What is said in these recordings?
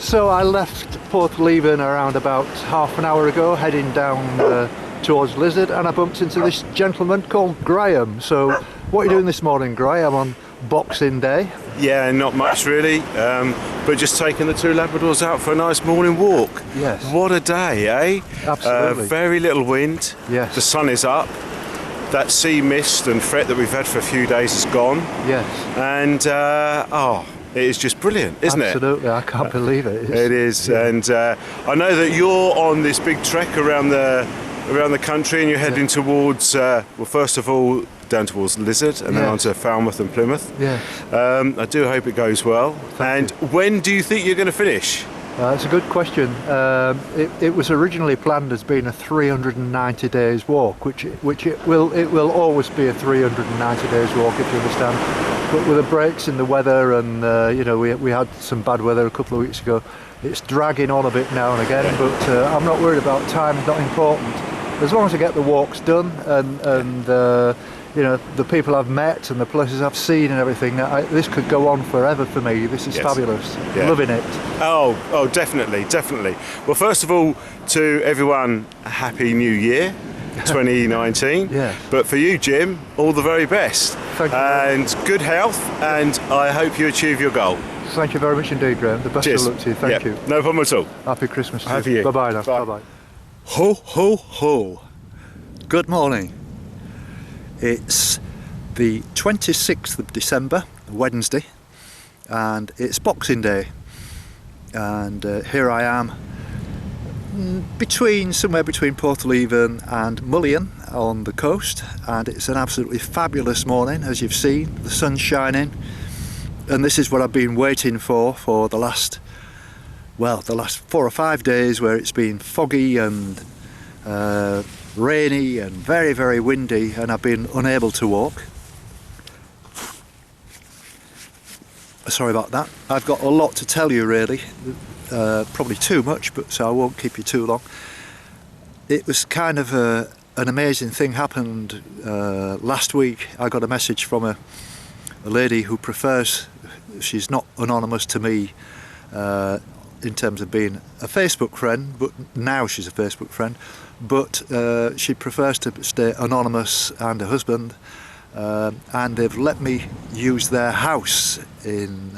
So I left Porthleven around about half an hour ago, heading down towards Lizard, and I bumped into this gentleman called Graham. So what are you doing this morning, Graham, on Boxing Day? Yeah, not much really, but just taking the two Labradors out for a nice morning walk. Yes. What a day, eh? Absolutely. Very little wind. Yes. The sun is up. That sea mist and fret that we've had for a few days is gone. Yes. And, it is just brilliant, isn't Absolutely, I can't believe it. It is, yeah. and I know that you're on this big trek around the country, and you're heading towards, well, first of all, down towards Lizard, and then on to Falmouth and Plymouth. Yeah. I do hope it goes well. Thank you. When do you think you're going to finish? It's a good question. It was originally planned as being a 390 days walk, which it will always be a 390 days walk, if you understand. But with the breaks in the weather, and we had some bad weather a couple of weeks ago, it's dragging on a bit now and again. But I'm not worried about time; it's not important. As long as I get the walks done, and the people I've met and the places I've seen and everything, this could go on forever for me. This is fabulous. Yeah. Loving it. Oh, definitely. Well, first of all, to everyone, a happy New Year, 2019. Yeah. But for you, Jim, all the very best. Thank you. And good health, and I hope you achieve your goal. Thank you very much indeed, Graham. The best Cheers. of luck to you. Thank you. No problem at all. Happy Christmas to Happy you. you. Bye-bye now. Bye. Bye-bye. Ho, ho, ho. Good morning. It's the 26th of December, Wednesday, and it's Boxing Day. And here I am somewhere between Porthleven and Mullion on the coast, and it's an absolutely fabulous morning, as you've seen. The sun's shining, and this is what I've been waiting for the last 4 or 5 days, where it's been foggy and rainy and very, very windy, and I've been unable to walk. Sorry about that. I've got a lot to tell you, really, probably too much, but so I won't keep you too long. It was kind of an amazing thing happened last week. I got a message from a lady who prefers, she's not anonymous to me in terms of being a Facebook friend, but now she's a Facebook friend, but she prefers to stay anonymous, and her husband, and they've let me use their house in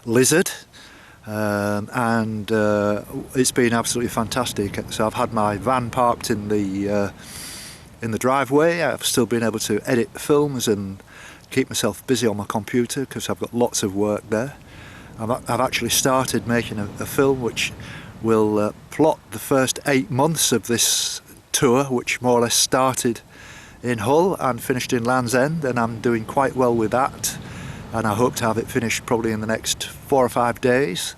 Lizard, and it's been absolutely fantastic. So I've had my van parked in the driveway. I've still been able to edit films and keep myself busy on my computer, because I've got lots of work there. I've actually started making a film which will plot the first 8 months of this tour, which more or less started in Hull and finished in Land's End, and I'm doing quite well with that, and I hope to have it finished probably in the next 4 or 5 days.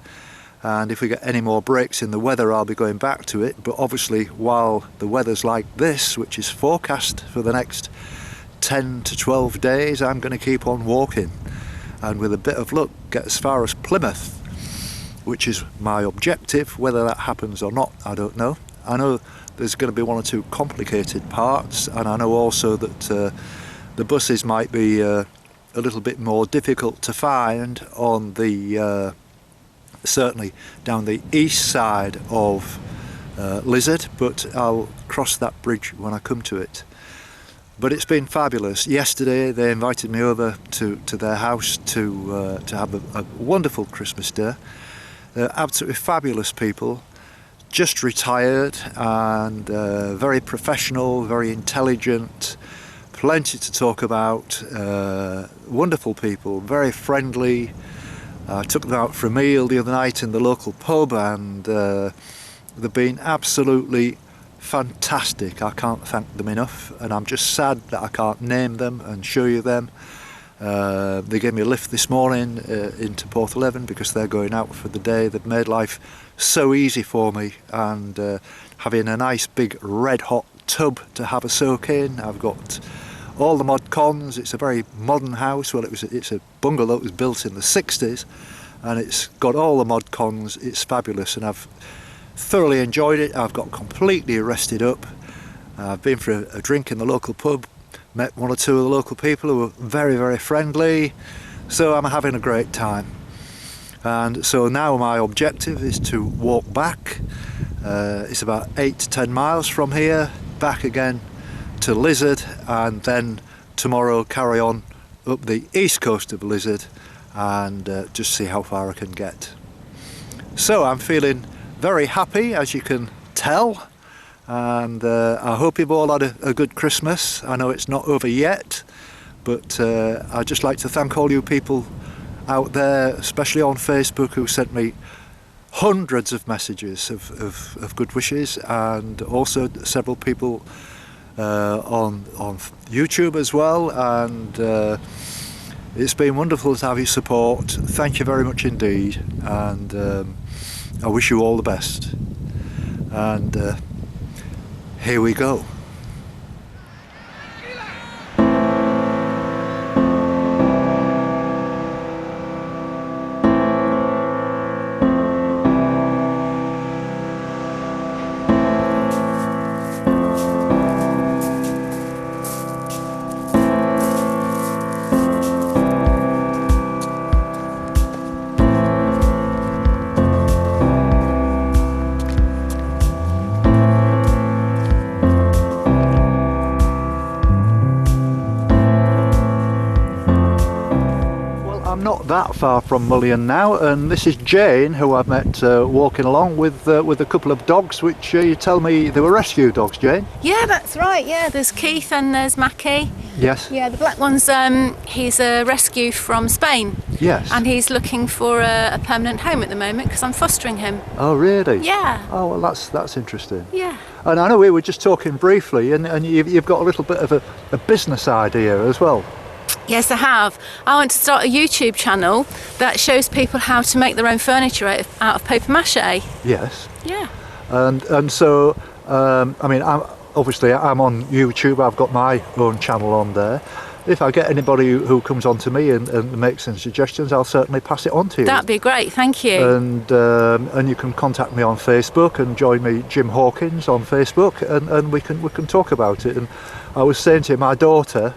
And if we get any more breaks in the weather, I'll be going back to it. But obviously, while the weather's like this, which is forecast for the next 10 to 12 days, I'm going to keep on walking, and with a bit of luck get as far as Plymouth, which is my objective. Whether that happens or not, I don't know. I know there's going to be 1 or 2 complicated parts, and I know also that the buses might be a little bit more difficult to find on the certainly down the east side of Lizard, but I'll cross that bridge when I come to it. But it's been fabulous. Yesterday they invited me over to their house to have a wonderful Christmas day. They're absolutely fabulous people, just retired, and very professional, very intelligent, plenty to talk about, wonderful people, very friendly. I took them out for a meal the other night in the local pub, and they've been absolutely fantastic. I can't thank them enough, and I'm just sad that I can't name them and show you them. They gave me a lift this morning into Porthleven because they're going out for the day. They've made life so easy for me, and having a nice big red hot tub to have a soak in. I've got all the mod cons. It's a very modern house. Well, it's a bungalow that was built in the 60s, and it's got all the mod cons. It's fabulous, and I've thoroughly enjoyed it. I've got completely rested up. I've been for a drink in the local pub, met 1 or 2 of the local people who were very, very friendly, so I'm having a great time. And so now my objective is to walk back. It's about 8 to 10 miles from here, back again to Lizard, and then tomorrow carry on up the east coast of Lizard and just see how far I can get. So I'm feeling very happy, as you can tell, and I hope you've all had a good Christmas. I know it's not over yet, but I'd just like to thank all you people out there, especially on Facebook, who sent me hundreds of messages of good wishes, and also several people on YouTube as well, and it's been wonderful to have your support. Thank you very much indeed, and I wish you all the best. And here we go. Not that far from Mullion now, and this is Jane, who I've met walking along with a couple of dogs, which you tell me they were rescue dogs, Jane? Yeah, that's right. Yeah, there's Keith and there's Mackie. Yes. Yeah, the black one's he's a rescue from Spain. Yes. And he's looking for a permanent home at the moment because I'm fostering him. Oh, really? Yeah. Oh, well, that's interesting. Yeah. And I know we were just talking briefly, and you've got a little bit of a business idea as well. Yes, I have. I want to start a YouTube channel that shows people how to make their own furniture out of paper mache. Yes. Yeah. And so, I mean, I'm on YouTube. I've got my own channel on there. If I get anybody who comes on to me and makes some suggestions, I'll certainly pass it on to you. That'd be great, thank you. And you can contact me on Facebook and join me, Jim Hawkins, on Facebook, and we can talk about it. And I was saying to my daughter,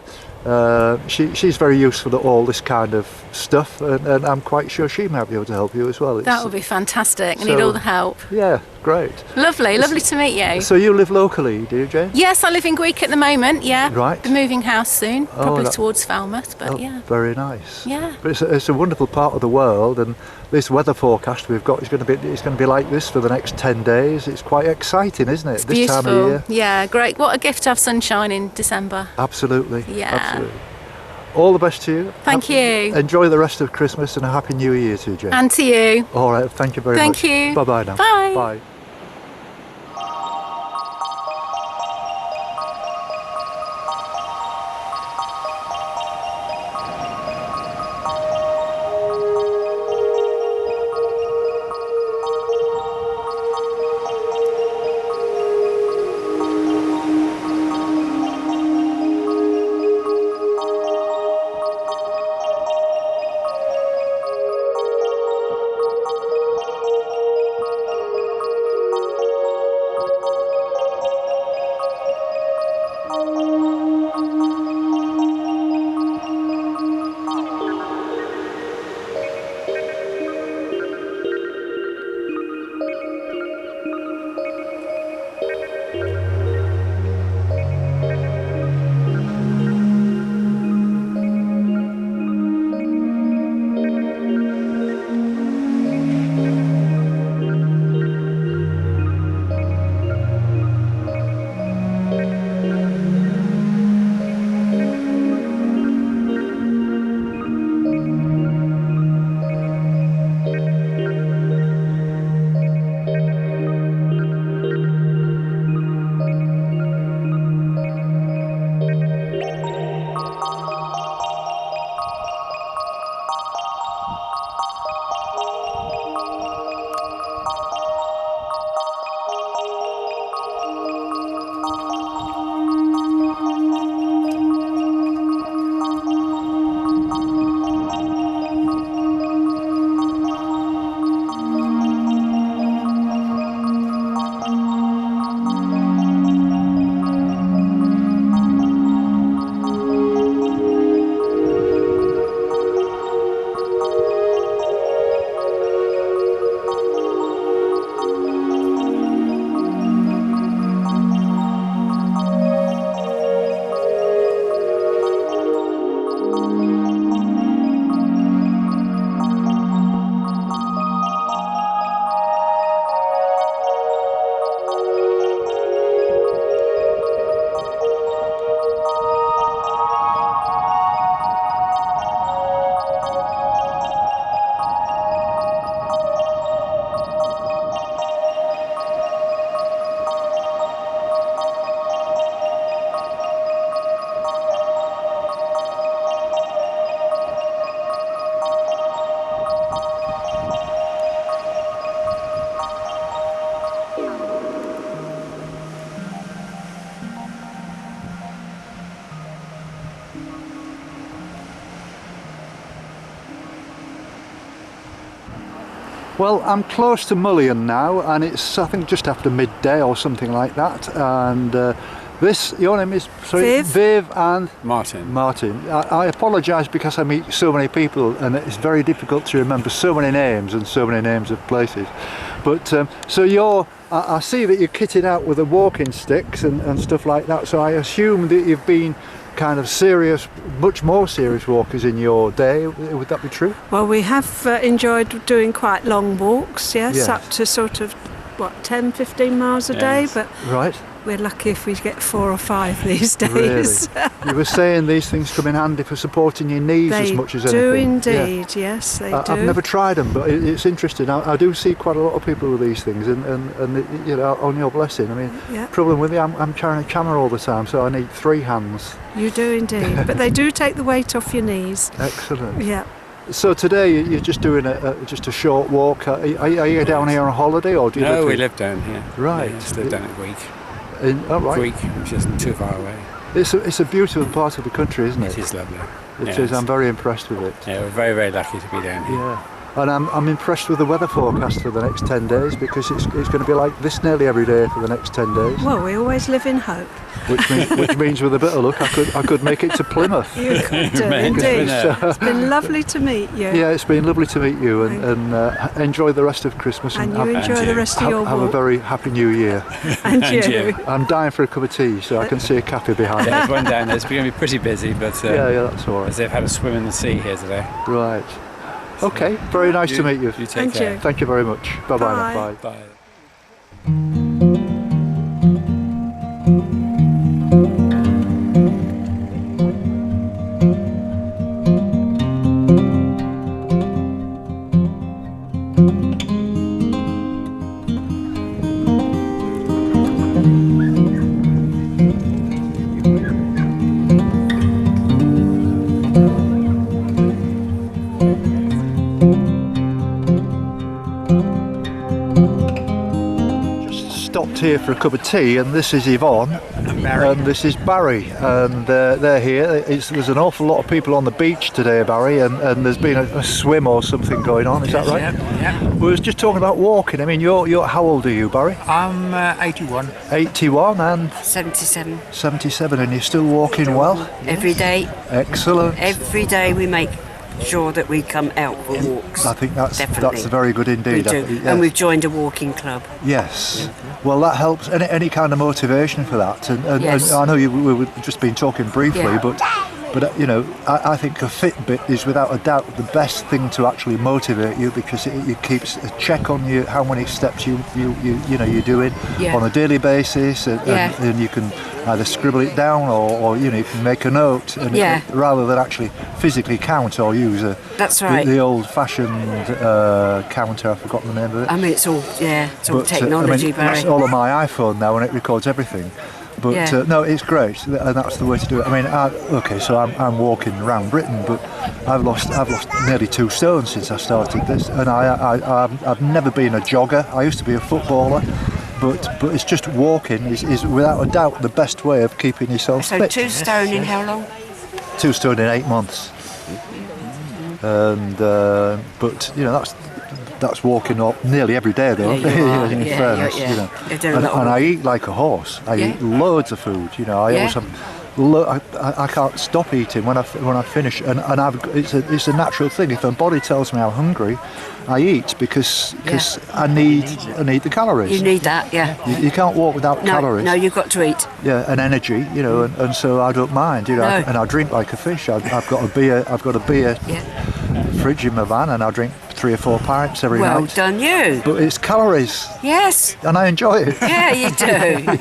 she's very useful at all this kind of stuff, and I'm quite sure she might be able to help you as well. That would be fantastic. I need all the help. Yeah, great. Lovely to meet you. So you live locally, do you, Jane? Yes, I live in Greek at the moment, yeah. Right. We're moving house soon, probably that- towards Falmouth, but yeah. Very nice. Yeah. But it's a wonderful part of the world, and this weather forecast we've got is going to be like this for the next 10 days. It's quite exciting, isn't it? It's this beautiful. time of year. Yeah, great. What a gift to have sunshine in December. Absolutely. Yeah. Absolutely. All the best to you. Thank you. Enjoy the rest of Christmas and a Happy New Year to you, Jane. And to you. All right. Thank you very much. Thank you. Bye-bye now. Bye. Bye. Well, I'm close to Mullion now, and it's, I think, just after midday or something like that. And your name is, sorry, Viv and Martin. I apologise because I meet so many people, and it's very difficult to remember so many names and so many names of places. But so I see that you're kitted out with the walking sticks and stuff like that. So I assume that you've been kind of serious, much more serious walkers in your day. Would that be true? Well, we have enjoyed doing quite long walks, yes, Yeah. up to sort of, 10, 15 miles a day, but Right. we're lucky if we get 4 or 5 these Really? days. You were saying these things come in handy for supporting your knees They as much as do anything. Yeah. indeed, yes, they do. I've never tried them, but it's interesting. I do see quite a lot of people with these things, and you know, on your blessing. I mean, Yeah. problem with me, I'm carrying a camera all the time, so I need 3 hands. You do indeed, but they do take the weight off your knees. Excellent. Yeah. So today you're just doing just a short walk. Are you down here on holiday, or do you? No, live we here? live down here. Right. We just live down at Week. Oh, right. Week, which isn't too far away. It's a beautiful part of the country, isn't it? It is lovely. It Yeah, is. I'm very impressed with it. Yeah, we're very, very lucky to be down here. Yeah. And I'm impressed with the weather forecast for the next 10 days, because it's going to be like this nearly every day for the next 10 days. Well, we always live in hope. Which means with a bit of luck I could make it to Plymouth. You could do, Maybe. indeed. Yeah. It's been lovely to meet you. Yeah, it's been lovely to meet you, and enjoy the rest of Christmas, And you have, enjoy the rest of your have a walk. very happy New Year. And And you. you. I'm dying for a cup of tea, so I can see a cafe behind me. There's one down there. It's going to be pretty busy, but Yeah, that's all as right. they've had a swim in the sea here today. Right. Okay, very nice to meet you. You take And care. you. Thank you very much. Bye-bye. Bye. Now. Bye. Bye. Just stopped here for a cup of tea, and this is Yvonne, and this is Barry, and they're here. There's an awful lot of people on the beach today, Barry, and there's been a swim or something going on. Is that right? Yeah. We was just talking about walking. I mean, you're how old are you, Barry? I'm 81. 81 and 77. 77, and you're still walking well. Every day, Excellent. every day we make sure that we come out for walks. I think that's Definitely. very good We indeed. do. Yeah. And we've joined a walking club. Yes. Well, that helps. Any kind of motivation for that. And Yes. I know we were just been talking briefly, Yeah. but you know, I think a Fitbit is without a doubt the best thing to actually motivate you, because it keeps a check on you how many steps you're doing Yeah. on a daily basis, Yeah. and you can either scribble it down or you can make a note, and Yeah. rather than actually physically count or use That's right. the old-fashioned counter. I've forgotten the name of it. I mean, it's all But, technology, Barry. that's all on my iPhone now, and it records everything. But Yeah. no, it's great, and that's the way to do it. I mean, so I'm walking around Britain, but I've lost nearly 2 stone since I started this, and I've never been a jogger. I used to be a footballer, but it's just walking is without a doubt the best way of keeping yourself So fit. 2 stone in how long? 2 stone in 8 months, and but you know that's walking up nearly every day though. Yeah, you are. in Yeah, fairness, yeah. you know. You've done a And, lot of and I work. eat like a horse. I Yeah. eat loads of food. You know, I Yeah. always have. I can't stop eating when I finish, and it's a natural thing. If my body tells me I'm hungry, I eat because I need the calories. You need that, yeah. You can't walk without No, calories. no, you've got to eat. Yeah, and energy, you know, and so I don't mind, you know, No. and I drink like a fish. I've got a beer Yeah. fridge in my van, and I drink 3 or 4 pints every Well night. done, you. But it's calories, Yes. and I enjoy it. Yeah, you do.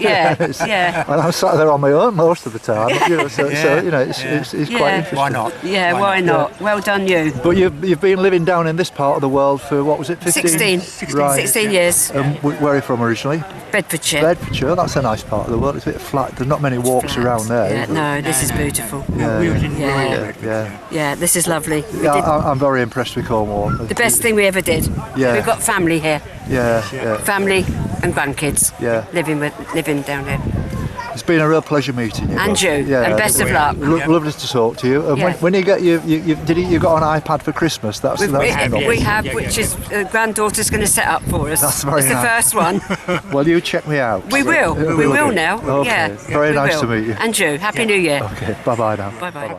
Yeah. It's- Yeah. And I'm sat there on my own most of the time. You know, so you know, it's quite Yeah. interesting. Why not? Yeah, why not? Well done, you. But you've been living down in this part of the world for what was it, 15? 16. Right. 16 years. Where are you from originally? Bedfordshire. Bedfordshire. That's a nice part of the world. It's a bit flat. There's not many walks Flat. around there. Yeah, is there? no, this is beautiful. Yeah, We was in Yeah. Porthleven. yeah. Yeah, this is lovely. We Yeah, did I'm very impressed with Cornwall. the best thing we ever did. Yeah. We've got family here. Yeah, yeah. Family and grandkids Yeah. living down here. It's been a real pleasure meeting you. And you. And best of luck. Lovely to talk to you. And Yeah. when you get you got an iPad for Christmas? That's We have, which is granddaughter's going to set up for us. That's very It's the nice. first one. Well, you check me out. We will. We will now. Okay. Yeah. Very we nice will. to meet you. And you. Happy New Year. Okay. Bye bye now. Bye bye.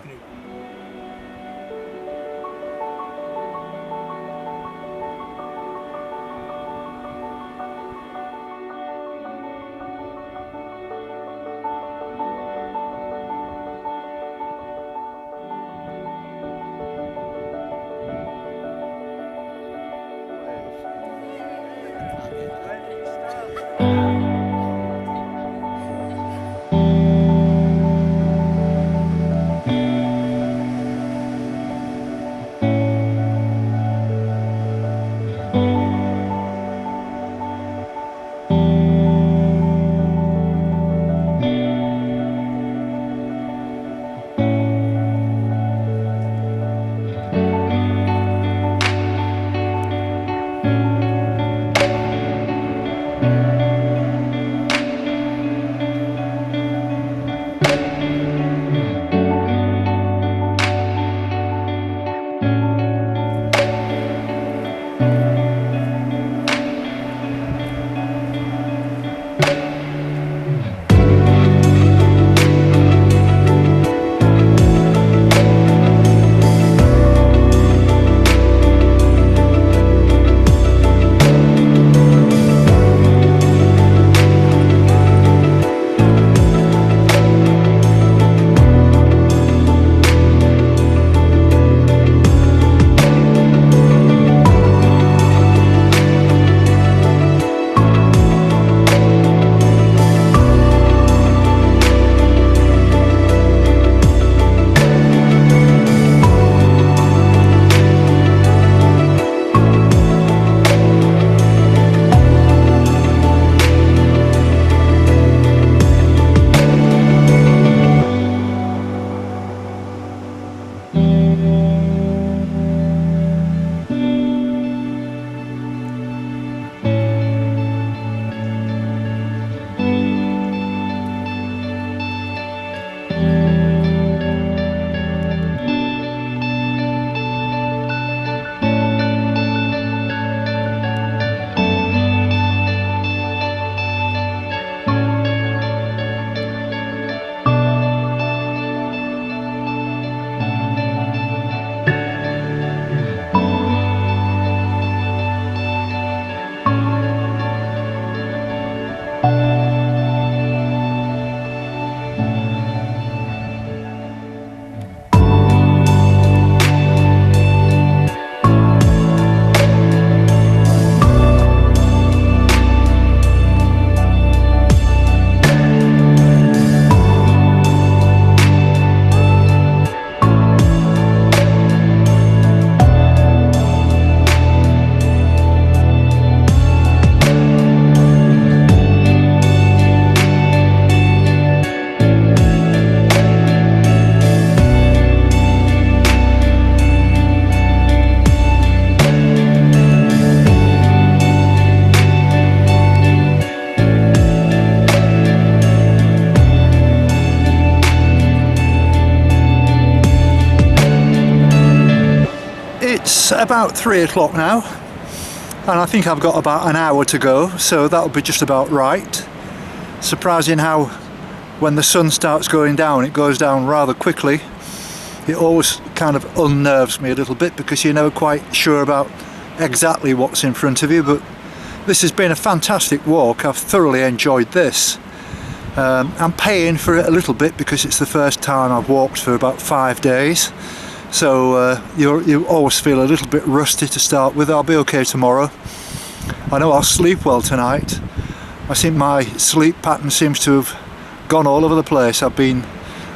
It's about 3 o'clock now, and I think I've got about an hour to go, so that'll be just about right. Surprising how when the sun starts going down, it goes down rather quickly. It always kind of unnerves me a little bit because you're never quite sure about exactly what's in front of you, but this has been a fantastic walk. I've thoroughly enjoyed this. I'm paying for it a little bit because it's the first time I've walked for about 5 days, so you always feel a little bit rusty to start with. I'll be okay tomorrow. I know I'll sleep well tonight. I think my sleep pattern seems to have gone all over the place. I've been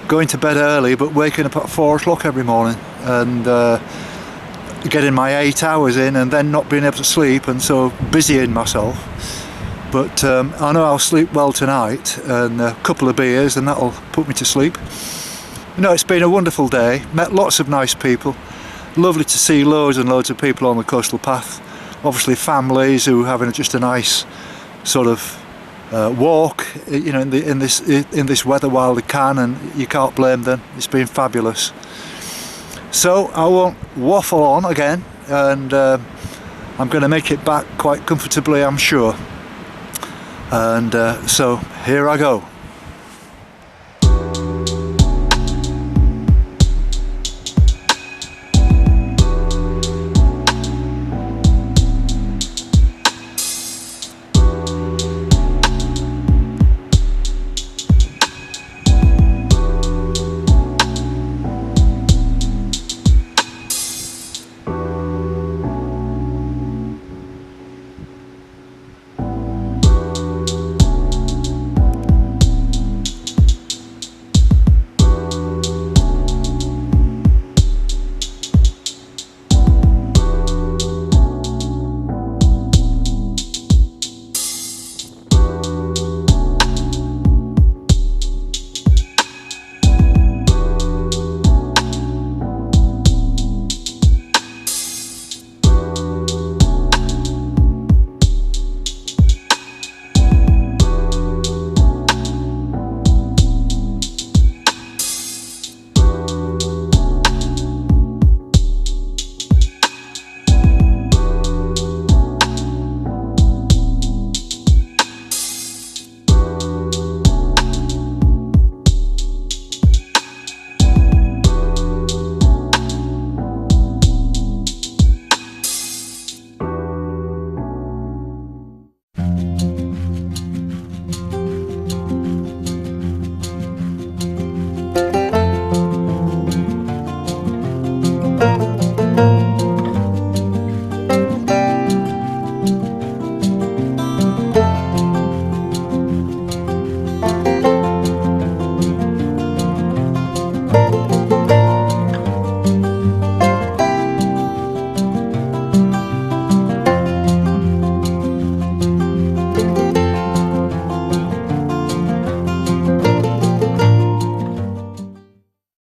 going to bed early but waking up at 4 o'clock every morning and getting my 8 hours in and then not being able to sleep, and so busying myself. But I know I'll sleep well tonight, and a couple of beers and that'll put me to sleep. You know, it's been a wonderful day, met lots of nice people, lovely to see loads and loads of people on the coastal path, obviously families who are having just a nice sort of walk, you know, in this weather while they can, and you can't blame them. It's been fabulous. So I won't waffle on again, and I'm going to make it back quite comfortably, I'm sure. And so here I go.